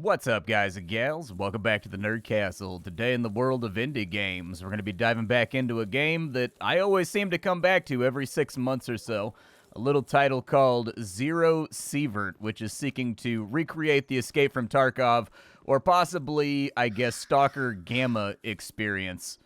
What's up, guys and gals? Welcome back to the Nerd Castle. Today in the world of indie games, we're going to be diving back into a game that I always seem to come back to every 6 months or so. A little title called Zero Sievert, which is seeking to recreate the Escape from Tarkov, or possibly, I guess, Stalker Gamma experience.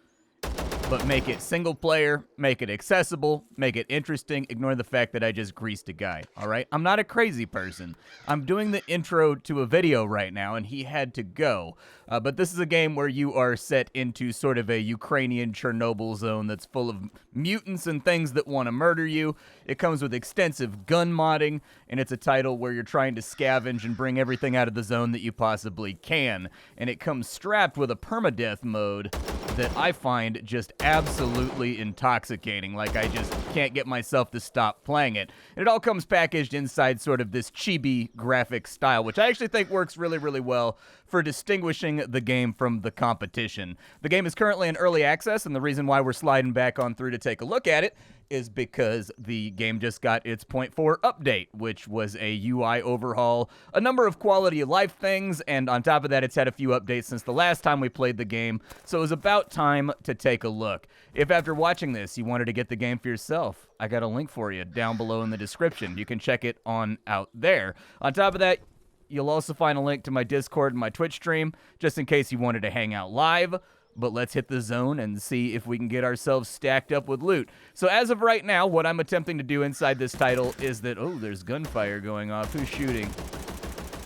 But make it single player, make it accessible, make it interesting, ignore the fact that I just greased a guy, all right? I'm not a crazy person. I'm doing the intro to a video right now, and he had to go. But this is a game where you are set into sort of a Ukrainian Chernobyl zone that's full of mutants and things that want to murder you. It comes with extensive gun modding, and it's a title where you're trying to scavenge and bring everything out of the zone that you possibly can. And it comes strapped with a permadeath mode that I find just absolutely intoxicating. Like, I just can't get myself to stop playing it. And it all comes packaged inside sort of this chibi graphic style, which I actually think works really, really well for distinguishing the game from the competition. The game is currently in early access, and the reason why we're sliding back on through to take a look at it is because the game just got its 0.4 update, which was a UI overhaul, a number of quality of life things, and on top of that, it's had a few updates since the last time we played the game, so it was about time to take a look. If after watching this, you wanted to get the game for yourself, I got a link for you down below in the description. You can check it on out there. On top of that, you'll also find a link to my Discord and my Twitch stream, just in case you wanted to hang out live. But let's hit the zone and see if we can get ourselves stacked up with loot. So as of right now, what I'm attempting to do inside this title is that, oh, there's gunfire going off. Who's shooting?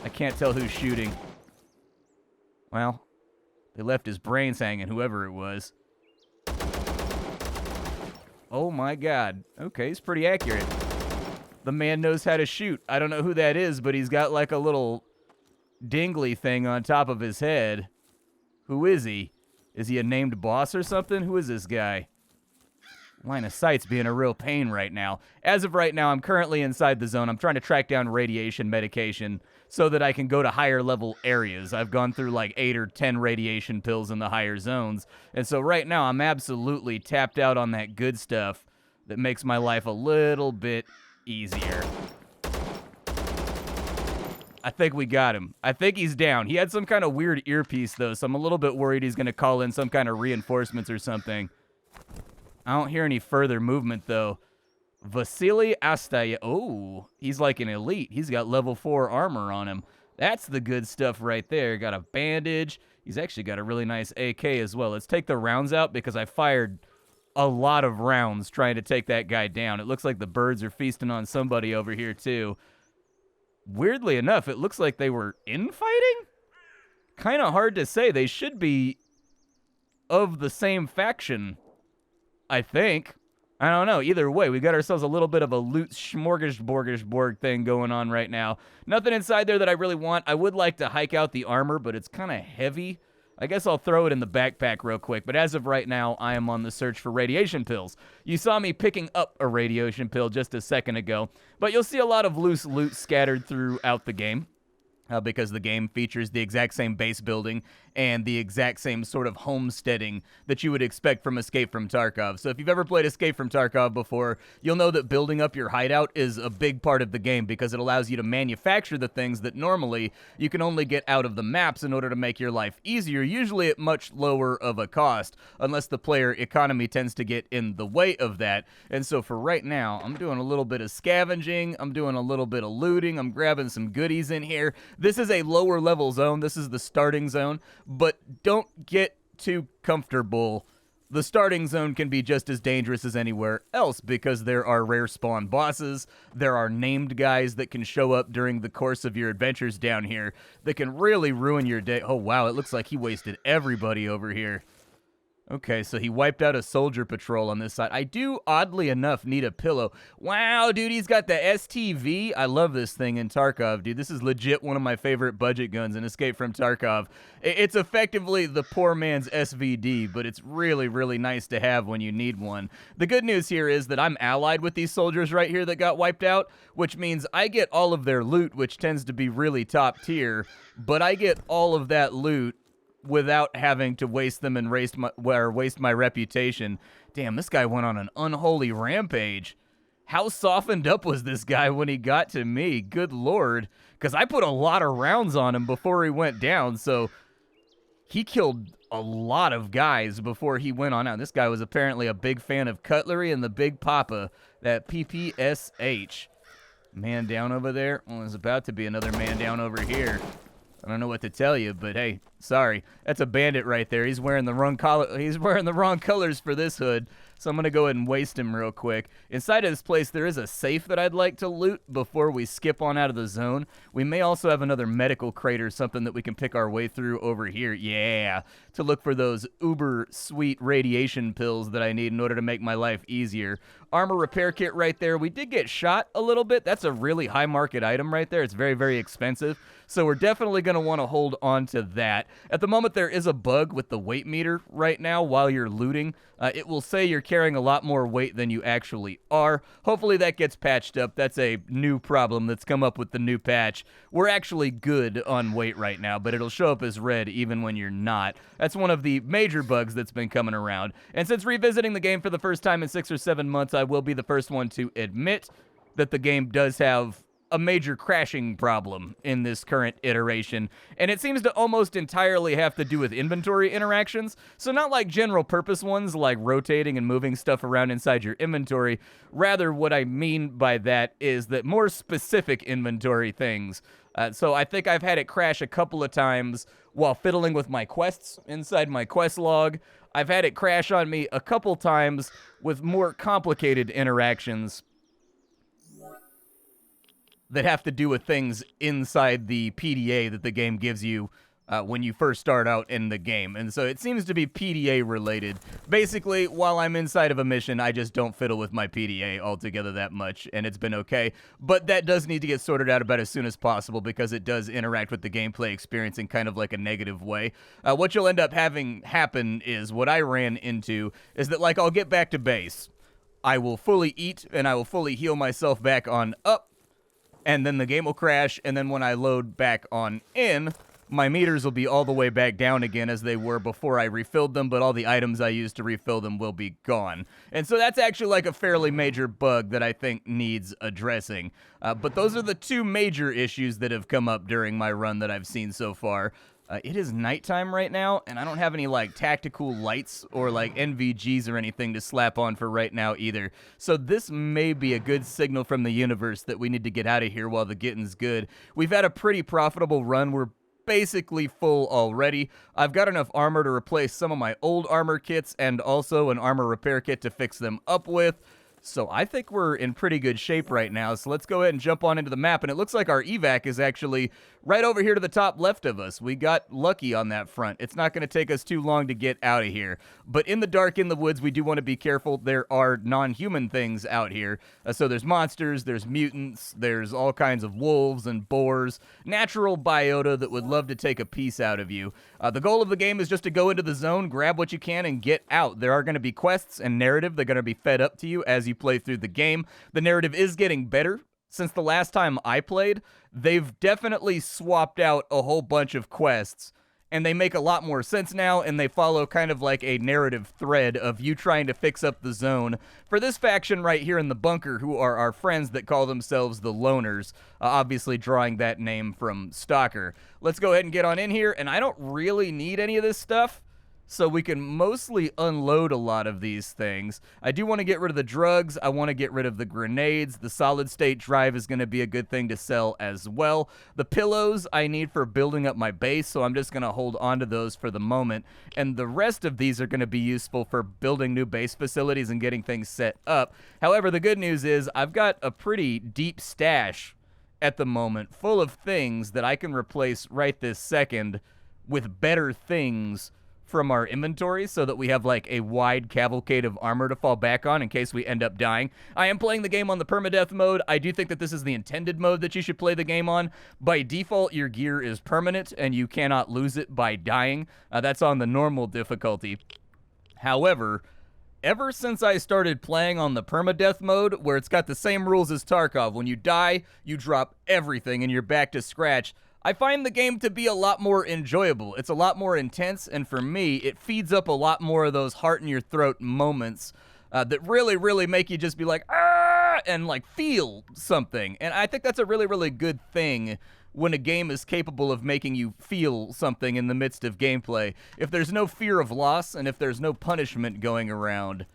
I can't tell who's shooting. Well, they left his brains hanging, whoever it was. Oh my God. Okay, he's pretty accurate. The man knows how to shoot. I don't know who that is, but he's got like a little dingly thing on top of his head. Who is he? Is he a named boss or something? Who is this guy? Line of sight's being a real pain right now. As of right now, I'm currently inside the zone. I'm trying to track down radiation medication so that I can go to higher level areas. I've gone through like 8 or 10 radiation pills in the higher zones. And so right now, I'm absolutely tapped out on that good stuff that makes my life a little bit easier. I think we got him. I think he's down. He had some kind of weird earpiece, though, so I'm a little bit worried he's going to call in some kind of reinforcements or something. I don't hear any further movement, though. Vasily Astaya. Oh, he's like an elite. He's got level 4 armor on him. That's the good stuff right there. Got a bandage. He's actually got a really nice AK as well. Let's take the rounds out because I fired a lot of rounds trying to take that guy down. It looks like the birds are feasting on somebody over here, too. Weirdly enough, it looks like they were infighting? Kind of hard to say. They should be of the same faction, I think. I don't know. Either way, we got ourselves a little bit of a loot smorgasbord thing going on right now. Nothing inside there that I really want. I would like to hike out the armor, but it's kind of heavy. I guess I'll throw it in the backpack real quick, but as of right now, I am on the search for radiation pills. You saw me picking up a radiation pill just a second ago, but you'll see a lot of loose loot scattered throughout the game. Because the game features the exact same base building and the exact same sort of homesteading that you would expect from Escape from Tarkov. So if you've ever played Escape from Tarkov before, you'll know that building up your hideout is a big part of the game because it allows you to manufacture the things that normally you can only get out of the maps in order to make your life easier, usually at much lower of a cost, unless the player economy tends to get in the way of that. And so for right now, I'm doing a little bit of scavenging, I'm doing a little bit of looting, I'm grabbing some goodies in here. This is a lower level zone. This is the starting zone, but don't get too comfortable. The starting zone can be just as dangerous as anywhere else because there are rare spawn bosses. There are named guys that can show up during the course of your adventures down here that can really ruin your day. Oh, wow. It looks like he wasted everybody over here. Okay, so he wiped out a soldier patrol on this side. I do, oddly enough, need a pillow. Wow, dude, he's got the STV. I love this thing in Tarkov, dude. This is legit one of my favorite budget guns in Escape from Tarkov. It's effectively the poor man's SVD, but it's really, really nice to have when you need one. The good news here is that I'm allied with these soldiers right here that got wiped out, which means I get all of their loot, which tends to be really top tier, but I get all of that loot without having to waste them and waste my reputation. Damn, this guy went on an unholy rampage. How softened up was this guy when he got to me? Good Lord. Because I put a lot of rounds on him before he went down, so he killed a lot of guys before he went on out. This guy was apparently a big fan of cutlery and the Big Papa, that PPSH. Man down over there. Well, there's about to be another man down over here. I don't know what to tell you, but hey, sorry. That's a bandit right there. He's wearing the wrong collar. He's wearing the wrong colors for this hood. So I'm going to go ahead and waste him real quick. Inside of this place, there is a safe that I'd like to loot before we skip on out of the zone. We may also have another medical crate or something that we can pick our way through over here. Yeah, to look for those uber sweet radiation pills that I need in order to make my life easier. Armor repair kit right there. We did get shot a little bit. That's a really high market item right there. It's very, very expensive. So we're definitely going to want to hold on to that. At the moment, there is a bug with the weight meter right now while you're looting. It will say you're carrying a lot more weight than you actually are. Hopefully that gets patched up. That's a new problem that's come up with the new patch. We're actually good on weight right now, but it'll show up as red even when you're not. That's one of the major bugs that's been coming around. And since revisiting the game for the first time in 6 or 7 months, I will be the first one to admit that the game does have a major crashing problem in this current iteration, and it seems to almost entirely have to do with inventory interactions. So not like general purpose ones like rotating and moving stuff around inside your inventory. Rather, what I mean by that is that more specific inventory things. So I think I've had it crash a couple of times while fiddling with my quests inside my quest log. I've had it crash on me a couple times with more complicated interactions that have to do with things inside the PDA that the game gives you when you first start out in the game. And so it seems to be PDA related. Basically, while I'm inside of a mission, I just don't fiddle with my PDA altogether that much, and it's been okay. But that does need to get sorted out about as soon as possible because it does interact with the gameplay experience in kind of like a negative way. What you'll end up having happen is what I ran into is that, like, I'll get back to base. I will fully eat, and I will fully heal myself back on up, and then the game will crash, and then when I load back on in, my meters will be all the way back down again as they were before I refilled them, but all the items I used to refill them will be gone. And so that's actually like a fairly major bug that I think needs addressing. But those are the two major issues that have come up during my run that I've seen so far. It is nighttime right now, and I don't have any, like, tactical lights or, like, NVGs or anything to slap on for right now either. So this may be a good signal from the universe that we need to get out of here while the getting's good. We've had a pretty profitable run. We're basically full already. I've got enough armor to replace some of my old armor kits and also an armor repair kit to fix them up with. So I think we're in pretty good shape right now. So let's go ahead and jump on into the map. And it looks like our evac is actually right over here to the top left of us. We got lucky on that front. It's not going to take us too long to get out of here. But in the dark, in the woods, we do want to be careful. There are non-human things out here. So there's monsters, there's mutants, there's all kinds of wolves and boars. Natural biota that would love to take a piece out of you. The goal of the game is just to go into the zone, grab what you can, and get out. There are going to be quests and narrative that are going to be fed up to you as you play through the game. The narrative is getting better. Since the last time I played, they've definitely swapped out a whole bunch of quests, and they make a lot more sense now, and they follow kind of like a narrative thread of you trying to fix up the zone. For this faction right here in the bunker, who are our friends that call themselves the Loners, obviously drawing that name from Stalker. Let's go ahead and get on in here, and I don't really need any of this stuff, so we can mostly unload a lot of these things. I do want to get rid of the drugs. I want to get rid of the grenades. The solid state drive is going to be a good thing to sell as well. The pillows I need for building up my base, so I'm just going to hold on to those for the moment. And the rest of these are going to be useful for building new base facilities and getting things set up. However, the good news is I've got a pretty deep stash at the moment full of things that I can replace right this second with better things from our inventory so that we have like a wide cavalcade of armor to fall back on in case we end up dying. I am playing the game on the permadeath mode. I do think that this is the intended mode that you should play the game on. By default, your gear is permanent and you cannot lose it by dying. That's on the normal difficulty. However, ever since I started playing on the permadeath mode, where it's got the same rules as Tarkov, when you die, you drop everything and you're back to scratch, I find the game to be a lot more enjoyable. It's a lot more intense, and for me, it feeds up a lot more of those heart-in-your-throat moments that really, really make you just be like, ah! and like feel something. And I think that's a really, really good thing when a game is capable of making you feel something in the midst of gameplay. If there's no fear of loss and if there's no punishment going around,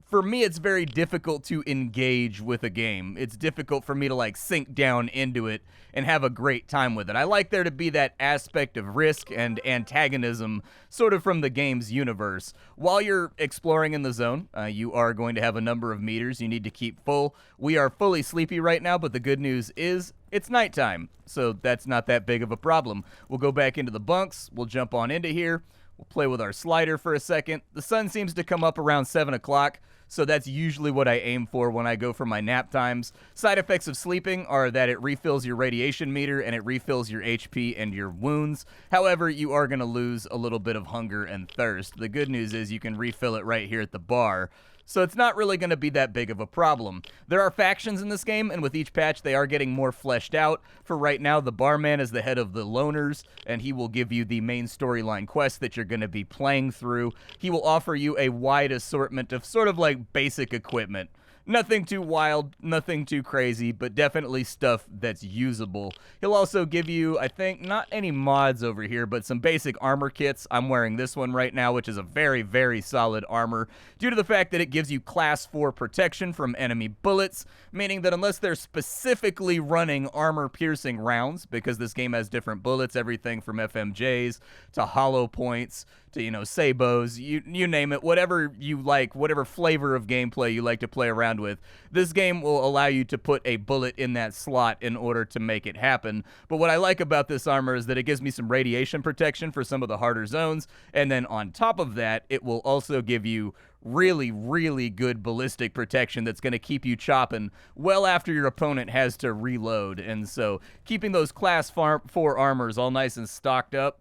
for me, it's very difficult to engage with a game. It's difficult for me to like sink down into it and have a great time with it. I like there to be that aspect of risk and antagonism sort of from the game's universe. While you're exploring in the zone, you are going to have a number of meters you need to keep full. We are fully sleepy right now, but the good news is it's nighttime, so that's not that big of a problem. We'll go back into the bunks. We'll jump on into here. We'll play with our slider for a second. The sun seems to come up around 7 o'clock. So that's usually what I aim for when I go for my nap times. Side effects of sleeping are that it refills your radiation meter and it refills your HP and your wounds. However, you are going to lose a little bit of hunger and thirst. The good news is you can refill it right here at the bar. So it's not really going to be that big of a problem. There are factions in this game, and with each patch, they are getting more fleshed out. For right now, the barman is the head of the loners, and he will give you the main storyline quest that you're going to be playing through. He will offer you a wide assortment of sort of like basic equipment. Nothing too wild, nothing too crazy, but definitely stuff that's usable. He'll also give you, I think, not any mods over here, but some basic armor kits. I'm wearing this one right now, which is a very, very solid armor, due to the fact that it gives you class 4 protection from enemy bullets, meaning that unless they're specifically running armor-piercing rounds, because this game has different bullets, everything from FMJs to hollow points to, you know, sabos, you name it, whatever you like, whatever flavor of gameplay you like to play around with, this game will allow you to put a bullet in that slot in order to make it happen. But what I like about this armor is that it gives me some radiation protection for some of the harder zones, and then on top of that, it will also give you really, really good ballistic protection that's going to keep you chopping well after your opponent has to reload. And so keeping those class 4 armors all nice and stocked up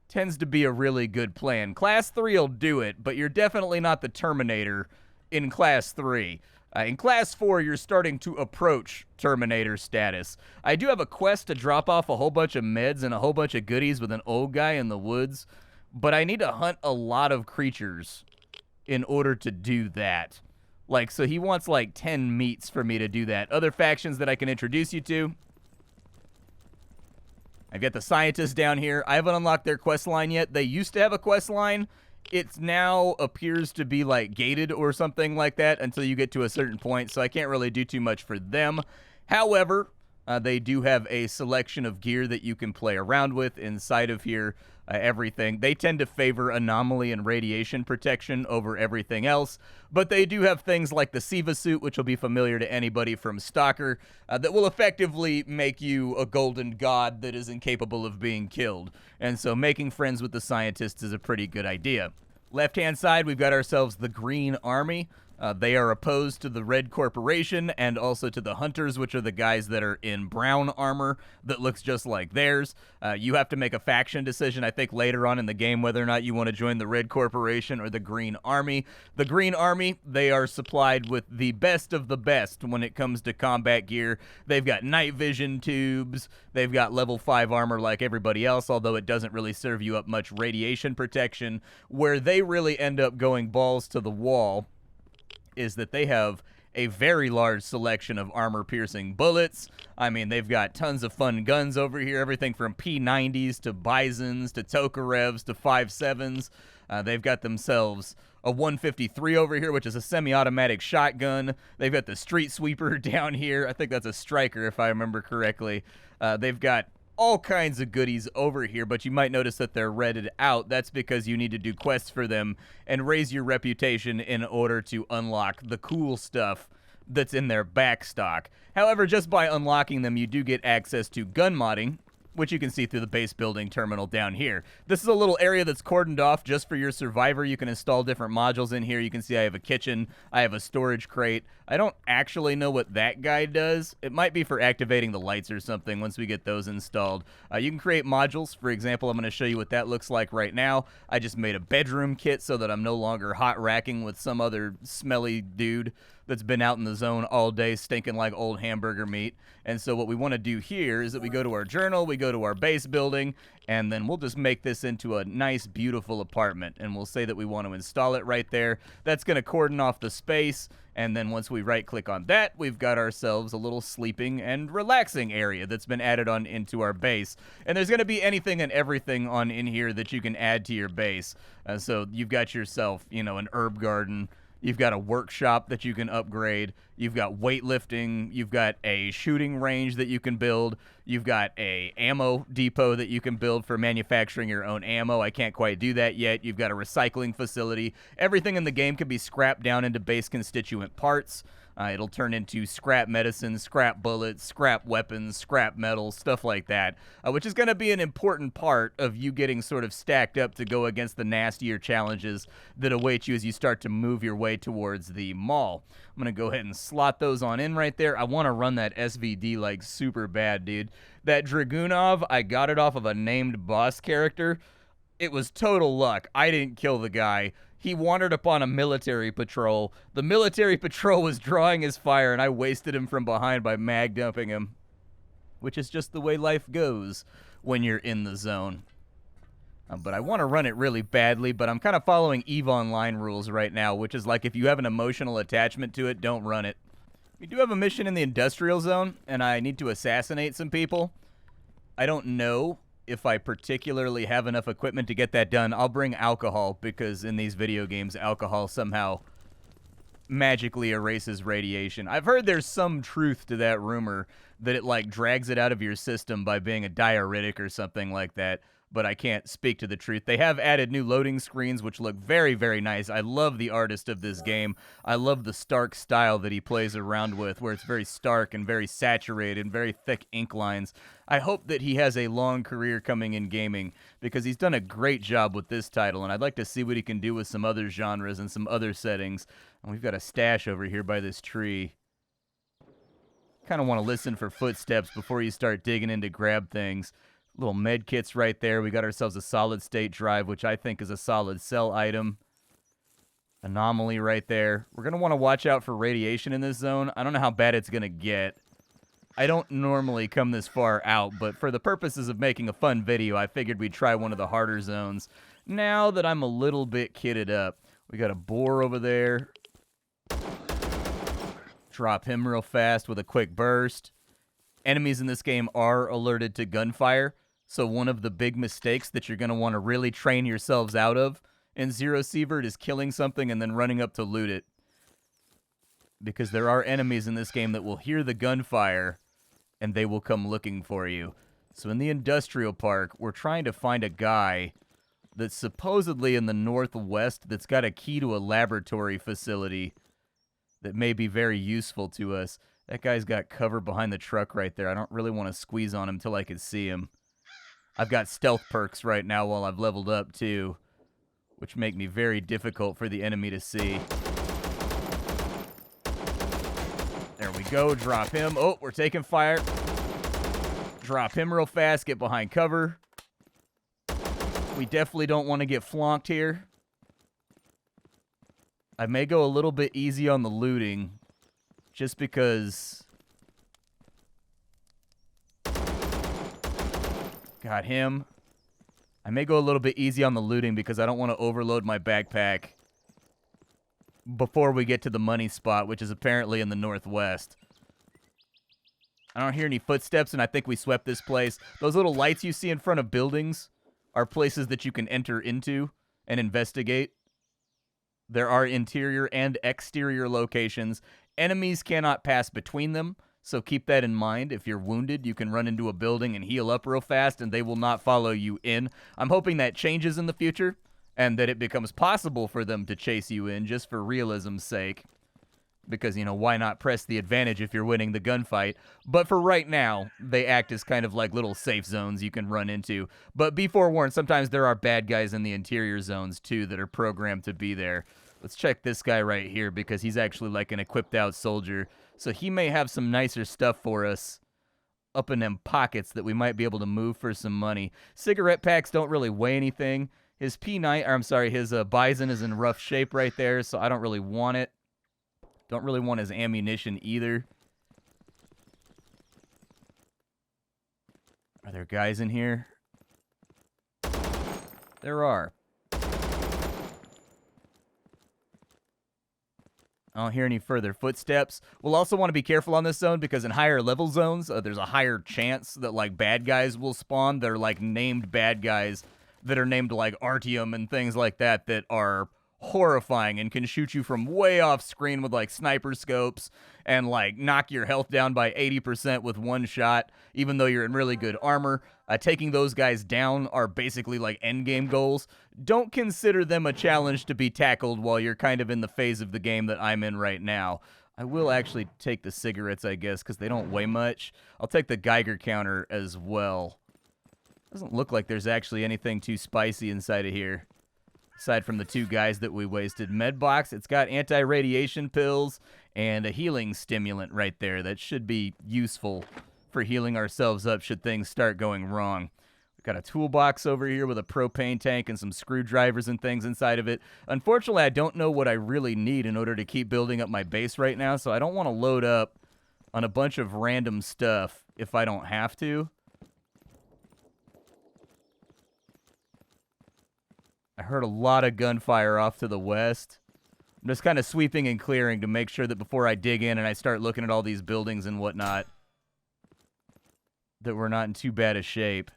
tends to be a really good plan. Class 3 will do it, but you're definitely not the Terminator in Class 3. In Class 4, you're starting to approach Terminator status. I do have a quest to drop off a whole bunch of meds and a whole bunch of goodies with an old guy in the woods, but I need to hunt a lot of creatures in order to do that. Like, so he wants like 10 meats for me to do that. Other factions that I can introduce you to: I've got the scientists down here. I haven't unlocked their quest line yet. They used to have a quest line. It now appears to be like gated or something like that until you get to a certain point, so I can't really do too much for them. However, they do have a selection of gear that you can play around with inside of here. Everything. They tend to favor anomaly and radiation protection over everything else, but they do have things like the Siva suit, which will be familiar to anybody from Stalker, that will effectively make you a golden god that is incapable of being killed. And so making friends with the scientists is a pretty good idea. Left-hand side, we've got ourselves the Green Army. They are opposed to the Red Corporation and also to the Hunters, which are the guys that are in brown armor that looks just like theirs. You have to make a faction decision, I think, later on in the game, whether or not you want to join the Red Corporation or the Green Army. The Green Army, they are supplied with the best of the best when it comes to combat gear. They've got night vision tubes. They've got level 5 armor like everybody else, although it doesn't really serve you up much radiation protection. Where they really end up going balls to the wall is that they have a very large selection of armor-piercing bullets. I mean, they've got tons of fun guns over here, everything from P90s to Bisons to Tokarevs to 5.7s. They've got themselves a 153 over here, which is a semi-automatic shotgun. They've got the Street Sweeper down here. I think that's a striker, if I remember correctly. They've got all kinds of goodies over here, but you might notice that they're redded out. That's because you need to do quests for them and raise your reputation in order to unlock the cool stuff that's in their back stock. However, just by unlocking them, you do get access to gun modding, which you can see through the base building terminal down here. This is a little area that's cordoned off just for your survivor. You can install different modules in here. You can see I have a kitchen. I have a storage crate. I don't actually know what that guy does. It might be for activating the lights or something once we get those installed. You can create modules. For example, I'm going to show you what that looks like right now. I just made a bedroom kit so that I'm no longer hot racking with some other smelly dude. that's been out in the zone all day stinking like old hamburger meat. And so what we want to do here is that we go to our journal, we go to our base building, and then we'll just make this into a nice, beautiful apartment. And we'll say that we want to install it right there. That's going to cordon off the space. And then once we right-click on that, we've got ourselves a little sleeping and relaxing area that's been added on into our base. And there's going to be anything and everything on in here that you can add to your base. So you've got yourself, you know, an herb garden. You've got a workshop that you can upgrade. You've got weightlifting. You've got a shooting range that you can build. You've got a ammo depot that you can build for manufacturing your own ammo. I can't quite do that yet. You've got a recycling facility. Everything in the game can be scrapped down into base constituent parts. It'll turn into scrap medicine, scrap bullets, scrap weapons, scrap metal, stuff like that, which is going to be an important part of you getting sort of stacked up to go against the nastier challenges that await you as you start to move your way towards the mall. I'm going to go ahead and slot those on in right there. I want to run that SVD like super bad, dude. That Dragunov, I got it off of a named boss character. It was total luck. I didn't kill the guy. He wandered upon a military patrol. The military patrol was drawing his fire, and I wasted him from behind by mag dumping him. Which is just the way life goes when you're in the zone. But I want to run it really badly, but I'm kind of following EVE Online rules right now, which is like if you have an emotional attachment to it, don't run it. We do have a mission in the industrial zone, and I need to assassinate some people. I don't know if I particularly have enough equipment to get that done. I'll bring alcohol, because in these video games, alcohol somehow magically erases radiation. I've heard there's some truth to that rumor, that it like drags it out of your system by being a diuretic or something like that, but I can't speak to the truth. They have added new loading screens, which look very, very nice. I love the artist of this game. I love the stark style that he plays around with, where it's very stark and very saturated and very thick ink lines. I hope that he has a long career coming in gaming, because he's done a great job with this title, and I'd like to see what he can do with some other genres and some other settings. And we've got a stash over here by this tree. Kind of want to listen for footsteps before you start digging in to grab things. Little med kits right there. We got ourselves a solid state drive, which I think is a solid sell item. Anomaly right there. We're going to want to watch out for radiation in this zone. I don't know how bad it's going to get. I don't normally come this far out, but for the purposes of making a fun video, I figured we'd try one of the harder zones. Now that I'm a little bit kitted up, we got a boar over there. Drop him real fast with a quick burst. Enemies in this game are alerted to gunfire, so one of the big mistakes that you're going to want to really train yourselves out of in Zero Sievert is killing something and then running up to loot it. Because there are enemies in this game that will hear the gunfire, and they will come looking for you. So in the industrial park, we're trying to find a guy that's supposedly in the northwest that's got a key to a laboratory facility that may be very useful to us. That guy's got cover behind the truck right there. I don't really want to squeeze on him till I can see him. I've got stealth perks right now while I've leveled up too, which make me very difficult for the enemy to see. There we go. Drop him. Oh, we're taking fire. Drop him real fast. Get behind cover. We definitely don't want to get flonked here. I may go a little bit easy on the looting, just because... Got him. I may go a little bit easy on the looting because I don't want to overload my backpack before we get to the money spot, which is apparently in the northwest. I don't hear any footsteps, and I think we swept this place. Those little lights you see in front of buildings are places that you can enter into and investigate. There are interior and exterior locations. Enemies cannot pass between them, so keep that in mind. If you're wounded, you can run into a building and heal up real fast, and they will not follow you in. I'm hoping that changes in the future, and that it becomes possible for them to chase you in, just for realism's sake. Because, you know, why not press the advantage if you're winning the gunfight? But for right now, they act as kind of like little safe zones you can run into. But be forewarned, sometimes there are bad guys in the interior zones, too, that are programmed to be there. Let's check this guy right here, because he's actually like an equipped-out soldier. So he may have some nicer stuff for us up in them pockets that we might be able to move for some money. Cigarette packs don't really weigh anything. His his Bison is in rough shape right there, so I don't really want it. Don't really want his ammunition either. Are there guys in here? There are. I don't hear any further footsteps. We'll also want to be careful on this zone because in higher level zones, there's a higher chance that like bad guys will spawn. They're like named bad guys that are named like Artyom and things like that that are horrifying and can shoot you from way off screen with like sniper scopes and like knock your health down by 80% with one shot, even though you're in really good armor. Taking those guys down are basically like endgame goals. Don't consider them a challenge to be tackled while you're kind of in the phase of the game that I'm in right now. I will actually take the cigarettes, I guess, because they don't weigh much. I'll take the Geiger counter as well. Doesn't look like there's actually anything too spicy inside of here. Aside from the 2 guys that we wasted. Med box, it's got anti-radiation pills and a healing stimulant right there. That should be useful for healing ourselves up should things start going wrong. We've got a toolbox over here with a propane tank and some screwdrivers and things inside of it. Unfortunately, I don't know what I really need in order to keep building up my base right now, so I don't want to load up on a bunch of random stuff if I don't have to. I heard a lot of gunfire off to the west. I'm just kind of sweeping and clearing to make sure that before I dig in and I start looking at all these buildings and whatnot, that we're not in too bad a shape.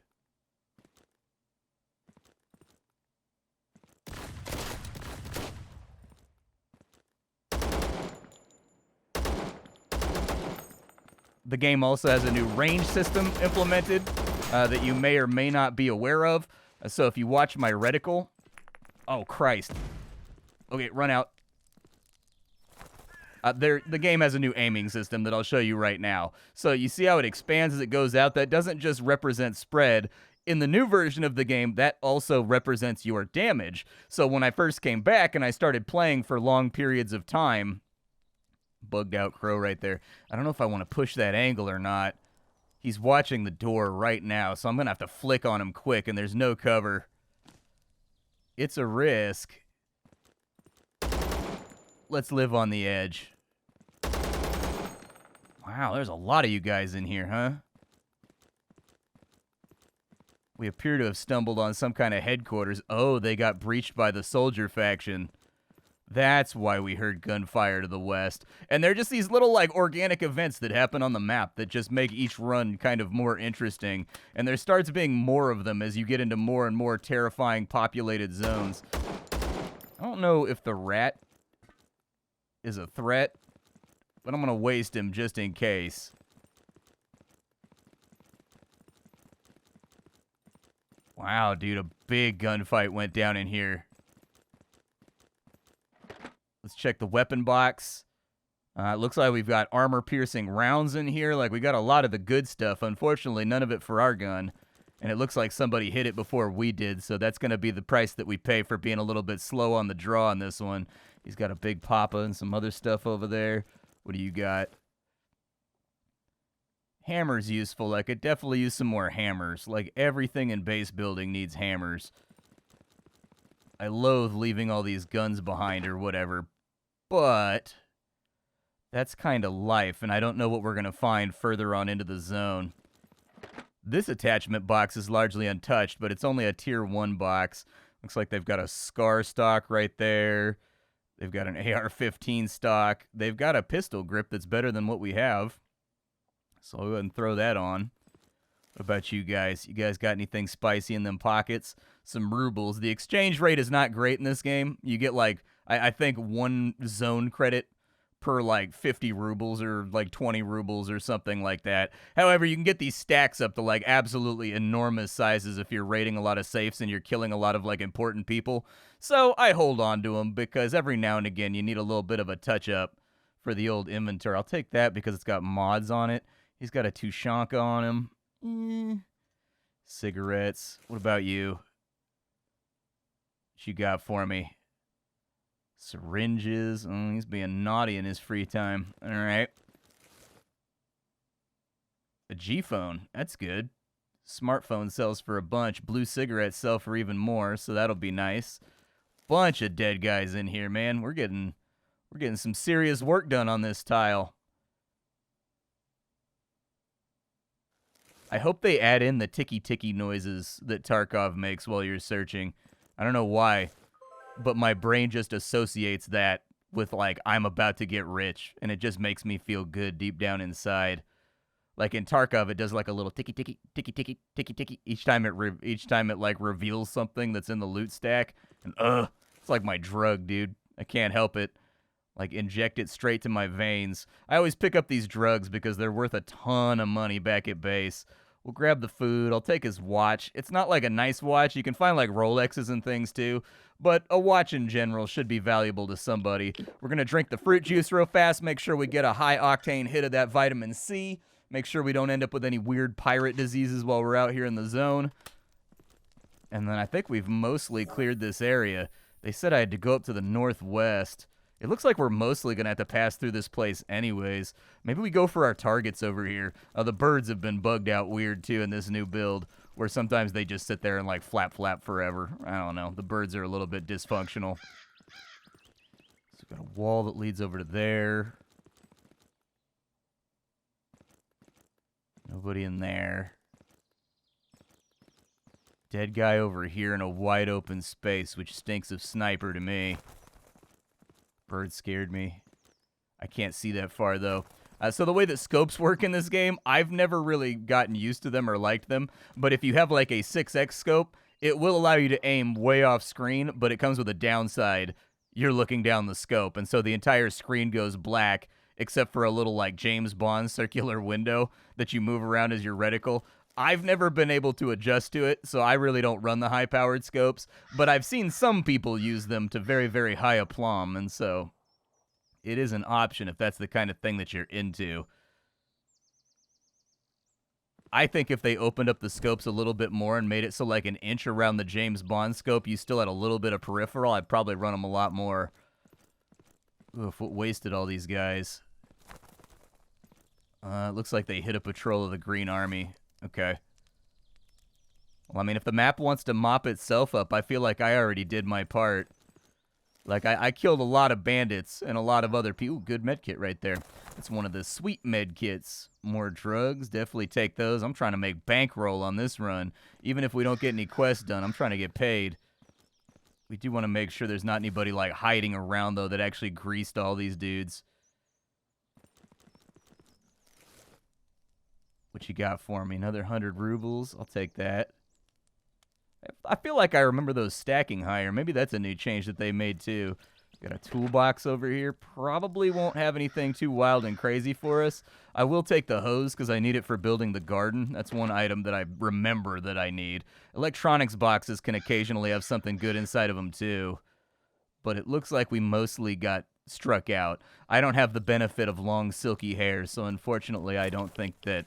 The game also has a new range system implemented that you may or may not be aware of. So if you watch my reticle... Oh, Christ. Okay, run out. The game has a new aiming system that I'll show you right now. So you see how it expands as it goes out? That doesn't just represent spread. In the new version of the game, that also represents your damage. So when I first came back and I started playing for long periods of time... Bugged out crow right there. I don't know if I want to push that angle or not. He's watching the door right now, so I'm going to have to flick on him quick, and there's no cover. It's a risk. Let's live on the edge. Wow, there's a lot of you guys in here, huh? We appear to have stumbled on some kind of headquarters. Oh, they got breached by the soldier faction. That's why we heard gunfire to the west. And they're just these little, like, organic events that happen on the map that just make each run kind of more interesting. And there starts being more of them as you get into more and more terrifying populated zones. I don't know if the rat is a threat, but I'm going to waste him just in case. Wow, dude, a big gunfight went down in here. Let's check the weapon box. It looks like we've got armor-piercing rounds in here. Like, we got a lot of the good stuff. Unfortunately, none of it for our gun. And it looks like somebody hit it before we did, so that's going to be the price that we pay for being a little bit slow on the draw on this one. He's got a big papa and some other stuff over there. What do you got? Hammer's useful. I could definitely use some more hammers. Like, everything in base building needs hammers. I loathe leaving all these guns behind or whatever, but that's kind of life, and I don't know what we're going to find further on into the zone. This attachment box is largely untouched, but it's only a tier 1 box. Looks like they've got a SCAR stock right there. They've got an AR-15 stock. They've got a pistol grip that's better than what we have. So I'll go ahead and throw that on. What about you guys? You guys got anything spicy in them pockets? Some rubles. The exchange rate is not great in this game. You get like, I think 1 zone credit per like 50 rubles or like 20 rubles or something like that. However, you can get these stacks up to like absolutely enormous sizes if you're raiding a lot of safes and you're killing a lot of like important people. So I hold on to them because every now and again you need a little bit of a touch up for the old inventory. I'll take that because it's got mods on it. He's got a Tushonka on him. Cigarettes. What about you? What you got for me? Syringes. Oh, he's being naughty in his free time. All right. A G-phone. That's good. Smartphone sells for a bunch. Blue cigarettes sell for even more, so that'll be nice. Bunch of dead guys in here, man. We're getting We're getting some serious work done on this tile. I hope they add in the ticky-ticky noises that Tarkov makes while you're searching. I don't know why, but my brain just associates that with, like, I'm about to get rich, and it just makes me feel good deep down inside. Like in Tarkov, it does like a little ticky-ticky, ticky-ticky, ticky-ticky each time it like reveals something that's in the loot stack. And it's like my drug, dude. I can't help it. Like, inject it straight to my veins. I always pick up these drugs because they're worth a ton of money back at base. We'll grab the food. I'll take his watch. It's not like a nice watch. You can find, like, Rolexes and things, too. But a watch in general should be valuable to somebody. We're going to drink the fruit juice real fast. Make sure we get a high-octane hit of that vitamin C. Make sure we don't end up with any weird pirate diseases while we're out here in the zone. And then I think we've mostly cleared this area. They said I had to go up to the northwest. It looks like we're mostly going to have to pass through this place anyways. Maybe we go for our targets over here. The birds have been bugged out weird, too, in this new build, where sometimes they just sit there and, like, flap forever. I don't know. The birds are a little bit dysfunctional. So we've got a wall that leads over to there. Nobody in there. Dead guy over here in a wide open space, which stinks of sniper to me. Bird scared me. I can't see that far, though. So the way that scopes work in this game, I've never really gotten used to them or liked them. But if you have like a 6x scope, it will allow you to aim way off screen, but it comes with a downside. You're looking down the scope, and so the entire screen goes black, except for a little like James Bond circular window that you move around as your reticle. I've never been able to adjust to it, so I really don't run the high-powered scopes, but I've seen some people use them to very, very high aplomb, and so it is an option if that's the kind of thing that you're into. I think if they opened up the scopes a little bit more and made it so like an inch around the James Bond scope, you still had a little bit of peripheral, I'd probably run them a lot more. Oof, what wasted all these guys? It looks like they hit a patrol of the Green Army. Okay. Well, I mean, if the map wants to mop itself up, I feel like I already did my part. Like, I killed a lot of bandits and a lot of other people. Ooh, good med kit right there. It's one of the sweet med kits. More drugs. Definitely take those. I'm trying to make bankroll on this run. Even if we don't get any quests done, I'm trying to get paid. We do want to make sure there's not anybody, like, hiding around, though, that actually greased all these dudes. What you got for me? Another 100 rubles? I'll take that. I feel like I remember those stacking higher. Maybe that's a new change that they made, too. Got a toolbox over here. Probably won't have anything too wild and crazy for us. I will take the hose because I need it for building the garden. That's one item that I remember that I need. Electronics boxes can occasionally have something good inside of them, too. But it looks like we mostly got struck out. I don't have the benefit of long, silky hair, so unfortunately, I don't think that...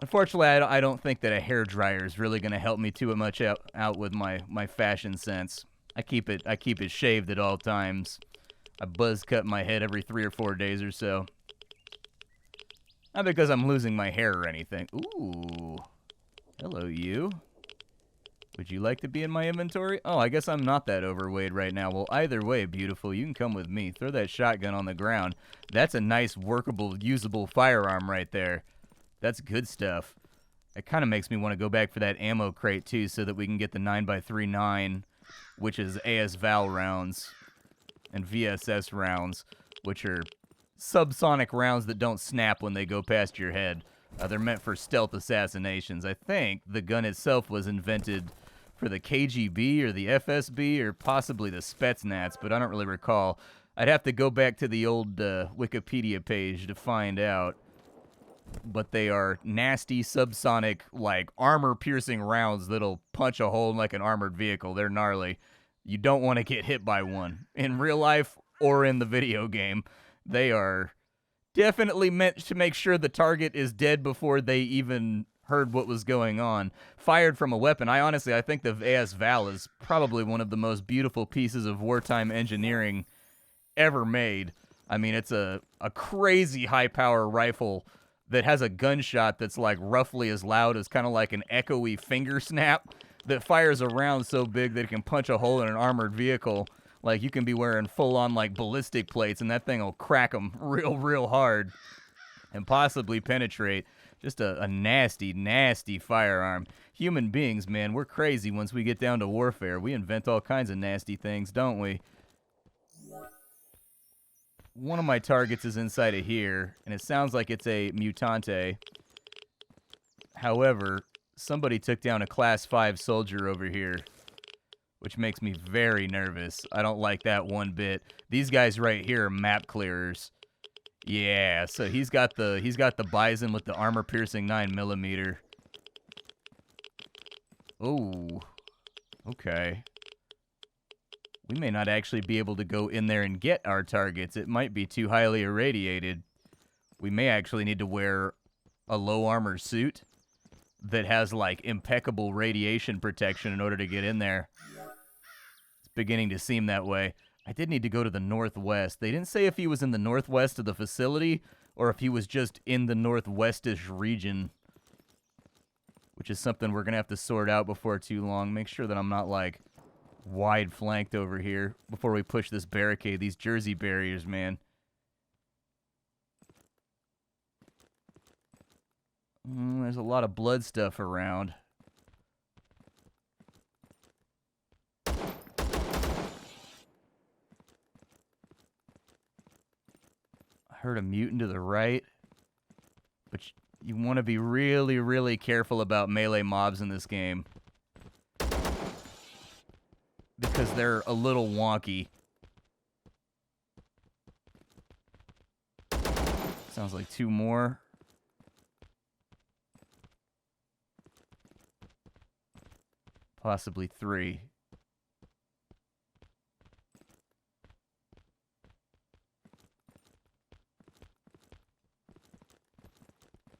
Unfortunately, I don't think that a hairdryer is really going to help me too much out with my fashion sense. I keep it shaved at all times. I buzz cut my head every 3 or 4 days or so. Not because I'm losing my hair or anything. Ooh. Hello, you. Would you like to be in my inventory? Oh, I guess I'm not that overweight right now. Well, either way, beautiful, you can come with me. Throw that shotgun on the ground. That's a nice, workable, usable firearm right there. That's good stuff. It kind of makes me want to go back for that ammo crate, too, so that we can get the 9x39, which is AS-Val rounds, and VSS rounds, which are subsonic rounds that don't snap when they go past your head. They're meant for stealth assassinations. I think the gun itself was invented for the KGB or the FSB or possibly the Spetsnaz, but I don't really recall. I'd have to go back to the old Wikipedia page to find out. But they are nasty, subsonic, like, armor-piercing rounds that'll punch a hole in, like, an armored vehicle. They're gnarly. You don't want to get hit by one. In real life or in the video game, they are definitely meant to make sure the target is dead before they even heard what was going on. Fired from a weapon. I think the AS-Val is probably one of the most beautiful pieces of wartime engineering ever made. I mean, it's a crazy high-power rifle that has a gunshot that's like roughly as loud as kind of like an echoey finger snap that fires a round so big that it can punch a hole in an armored vehicle Like, you can be wearing full-on, like, ballistic plates, and that thing will crack them real hard and possibly penetrate. Just a nasty, nasty firearm. Human beings, man, we're crazy once we get down to warfare. We invent all kinds of nasty things, don't we? One of my targets is inside of here, and it sounds like it's a mutante. However, somebody took down a Class 5 soldier over here, which makes me very nervous. I don't like that one bit. These guys right here are map clearers. Yeah, so he's got the Bison with the armor-piercing 9mm. Oh, okay. We may not actually be able to go in there and get our targets. It might be too highly irradiated. We may actually need to wear a low armor suit that has, like, impeccable radiation protection in order to get in there. It's beginning to seem that way. I did need to go to the northwest. They didn't say if he was in the northwest of the facility or if he was just in the northwestish region, which is something we're going to have to sort out before too long. Make sure that I'm not, like, wide flanked over here before we push this barricade. These Jersey barriers, man. There's a lot of blood stuff around. I heard a mutant to the right, but you want to be really careful about melee mobs in this game because they're a little wonky. Sounds like two more. Possibly three.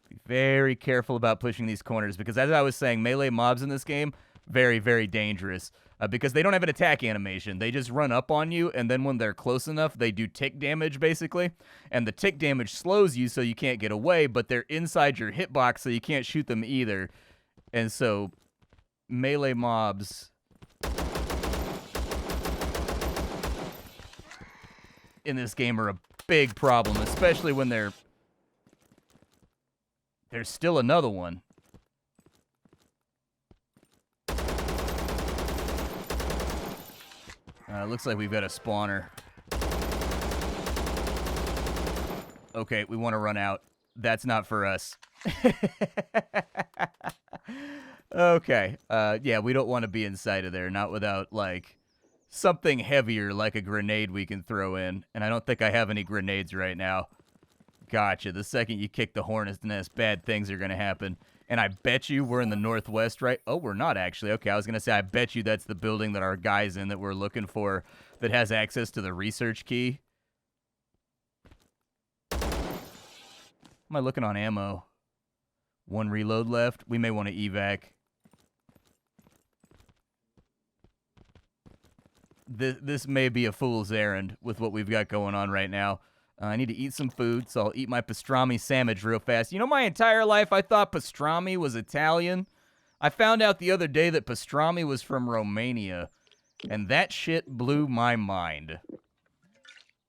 Be very careful about pushing these corners because, as I was saying, melee mobs in this game, very dangerous. Because they don't have an attack animation. They just run up on you, and then when they're close enough, they do tick damage, basically. And the tick damage slows you so you can't get away, but they're inside your hitbox, so you can't shoot them either. And so, melee mobs in this game are a big problem, especially when there's still another one. Looks like we've got a spawner. Okay, we want to run out. That's not for us. Okay. Yeah, we don't want to be inside of there. Not without, like, something heavier like a grenade we can throw in. And I don't think I have any grenades right now. Gotcha. The second you kick the hornet's nest, bad things are going to happen. And I bet you we're in the northwest, right? Oh, we're not actually. Okay, I was going to say, I bet you that's the building that our guy's in that we're looking for that has access to the research key. Am I looking on ammo? One reload left. We may want to evac. This may be a fool's errand with what we've got going on right now. I need to eat some food, so I'll eat my pastrami sandwich real fast. You know, my entire life I thought pastrami was Italian. I found out the other day that pastrami was from Romania, and that shit blew my mind.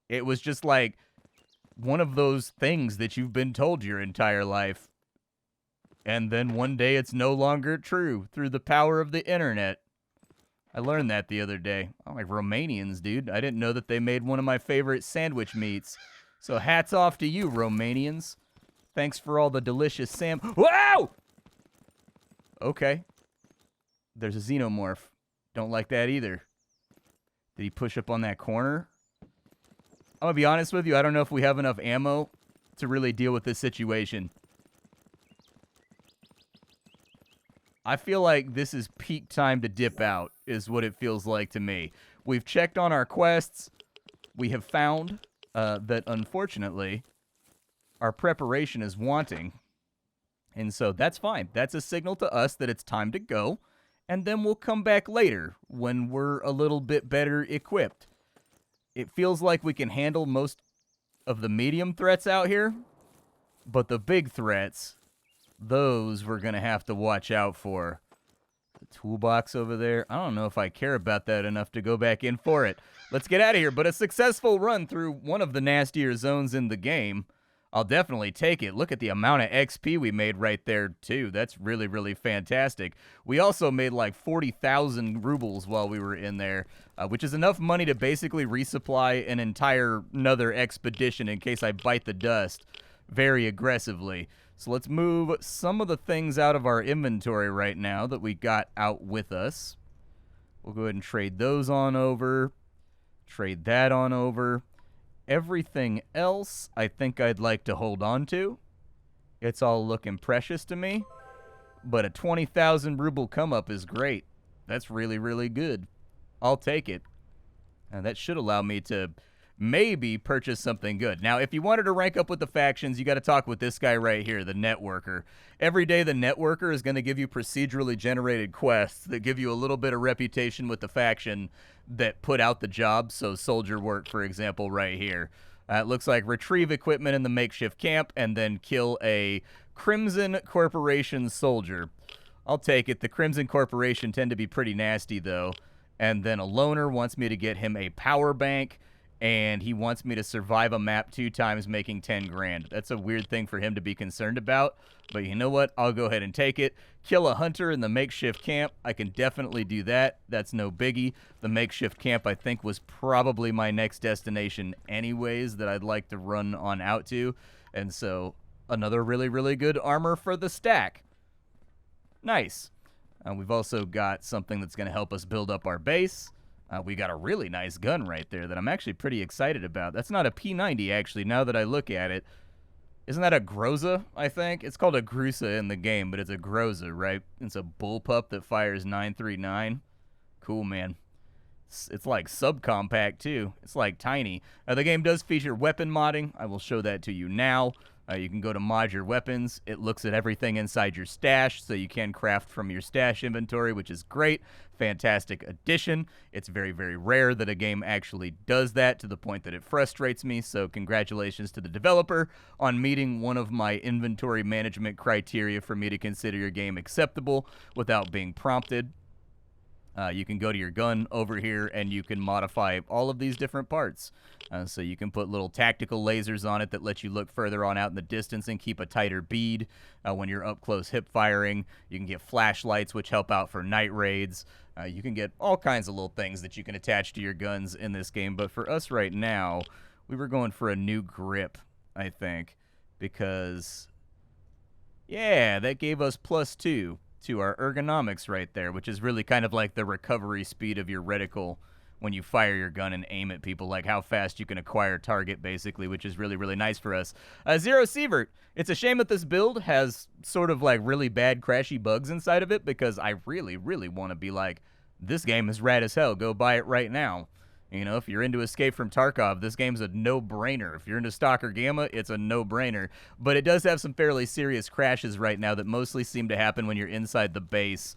It was just like one of those things that you've been told your entire life, and then one day it's no longer true through the power of the internet. I learned that the other day. I'm like, Romanians, dude. I didn't know that they made one of my favorite sandwich meats. So hats off to you, Romanians. Thanks for all the delicious Wow! Okay. There's a xenomorph. Don't like that either. Did he push up on that corner? I'm going to be honest with you. I don't know if we have enough ammo to really deal with this situation. I feel like this is peak time to dip out, is what it feels like to me. We've checked on our quests. We have found that, unfortunately, our preparation is wanting. And so that's fine. That's a signal to us that it's time to go. And then we'll come back later when we're a little bit better equipped. It feels like we can handle most of the medium threats out here. But the big threats, those we're going to have to watch out for. Toolbox over there. I don't know if I care about that enough to go back in for it. Let's get out of here. But a successful run through one of the nastier zones in the game. I'll definitely take it. Look at the amount of XP we made right there, too. That's really, really fantastic. We also made like 40,000 rubles while we were in there, which is enough money to basically resupply an entire another expedition in case I bite the dust very aggressively. So let's move some of the things out of our inventory right now that we got out with us. We'll go ahead and trade those on over. Trade that on over. Everything else, I think I'd like to hold on to. It's all looking precious to me. But a 20,000 ruble come up is great. That's really, really good. I'll take it. And that should allow me to maybe purchase something good. Now, if you wanted to rank up with the factions, you got to talk with this guy right here, the Networker. Every day, the Networker is going to give you procedurally generated quests that give you a little bit of reputation with the faction that put out the job. So soldier work, for example, right here. It looks like retrieve equipment in the makeshift camp and then kill a Crimson Corporation soldier. I'll take it. The Crimson Corporation tend to be pretty nasty, though. And then a loner wants me to get him a power bank, and he wants me to survive a map 2 times, making 10 grand. That's a weird thing for him to be concerned about, but you know what? I'll go ahead and take it. Kill a hunter in the makeshift camp. I can definitely do that. That's no biggie. The makeshift camp, I think, was probably my next destination anyways that I'd like to run on out to, and so another really, really good armor for the stack. Nice. We've also got something that's going to help us build up our base. We got a really nice gun right there that I'm actually pretty excited about. That's not a P90, actually, now that I look at it. Isn't that a Groza, I think? It's called a Grusa in the game, but it's a Groza, right? It's a bullpup that fires 939. Cool, man. It's like subcompact, too. It's like tiny. The game does feature weapon modding. I will show that to you now. You can go to mod your weapons. It looks at everything inside your stash, so you can craft from your stash inventory, which is great. Fantastic addition. It's very, very rare that a game actually does that, to the point that it frustrates me, so congratulations to the developer on meeting one of my inventory management criteria for me to consider your game acceptable without being prompted. You can go to your gun over here and you can modify all of these different parts. So you can put little tactical lasers on it that let you look further on out in the distance and keep a tighter bead when you're up close hip firing. You can get flashlights, which help out for night raids. You can get all kinds of little things that you can attach to your guns in this game. But for us right now, we were going for a new grip, I think, because, yeah, that gave us +2 to our ergonomics right there, which is really kind of like the recovery speed of your reticle when you fire your gun and aim at people, like how fast you can acquire target, basically, which is really, really nice for us. Zero Sievert. It's a shame that this build has sort of like really bad crashy bugs inside of it, because I really, really want to be like, this game is rad as hell. Go buy it right now. You know, if you're into Escape from Tarkov, this game's a no-brainer. If you're into Stalker Gamma, it's a no-brainer. But it does have some fairly serious crashes right now that mostly seem to happen when you're inside the base,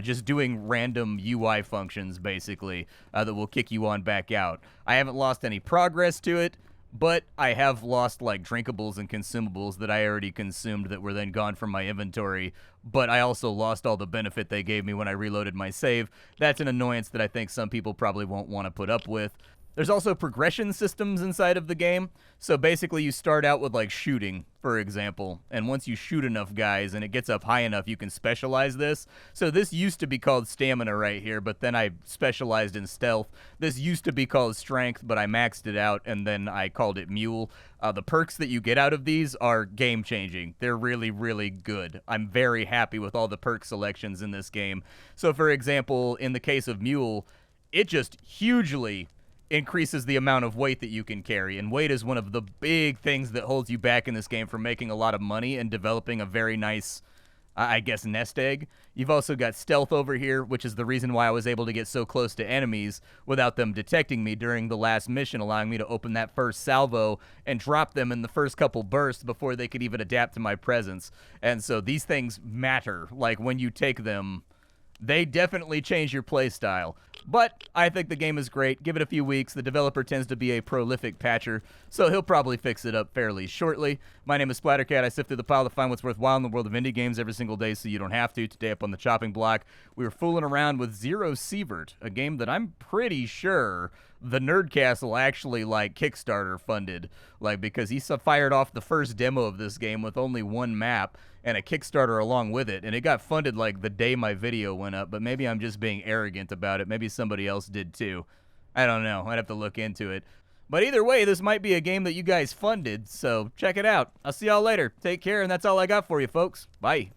just doing random UI functions, basically, that will kick you on back out. I haven't lost any progress to it, but I have lost, like, drinkables and consumables that I already consumed that were then gone from my inventory, but I also lost all the benefit they gave me when I reloaded my save. That's an annoyance that I think some people probably won't want to put up with. There's also progression systems inside of the game. So basically you start out with like shooting, for example, and once you shoot enough guys and it gets up high enough, you can specialize this. So this used to be called stamina right here, but then I specialized in stealth. This used to be called strength, but I maxed it out and then I called it mule. The perks that you get out of these are game-changing. They're really, really good. I'm very happy with all the perk selections in this game. So for example, in the case of mule, it just hugely increases the amount of weight that you can carry, and weight is one of the big things that holds you back in this game from making a lot of money and developing a very nice, I guess, nest egg. You've also got stealth over here, which is the reason why I was able to get so close to enemies without them detecting me during the last mission, allowing me to open that first salvo and drop them in the first couple bursts before they could even adapt to my presence. And so these things matter. Like, when you take them, they definitely change your playstyle. But I think the game is great. Give it a few weeks. The developer tends to be a prolific patcher, so he'll probably fix it up fairly shortly. My name is Splattercat. I sift through the pile to find what's worthwhile in the world of indie games every single day so you don't have to. Today up on the chopping block, we were fooling around with Zero Sievert, a game that I'm pretty sure the Nerdcastle actually, like, Kickstarter funded. Like, because he fired off the first demo of this game with only one map and a Kickstarter along with it, and it got funded like the day my video went up, but maybe I'm just being arrogant about it. Maybe somebody else did too. I don't know. I'd have to look into it. But either way, this might be a game that you guys funded, so check it out. I'll see y'all later. Take care, and that's all I got for you, folks. Bye.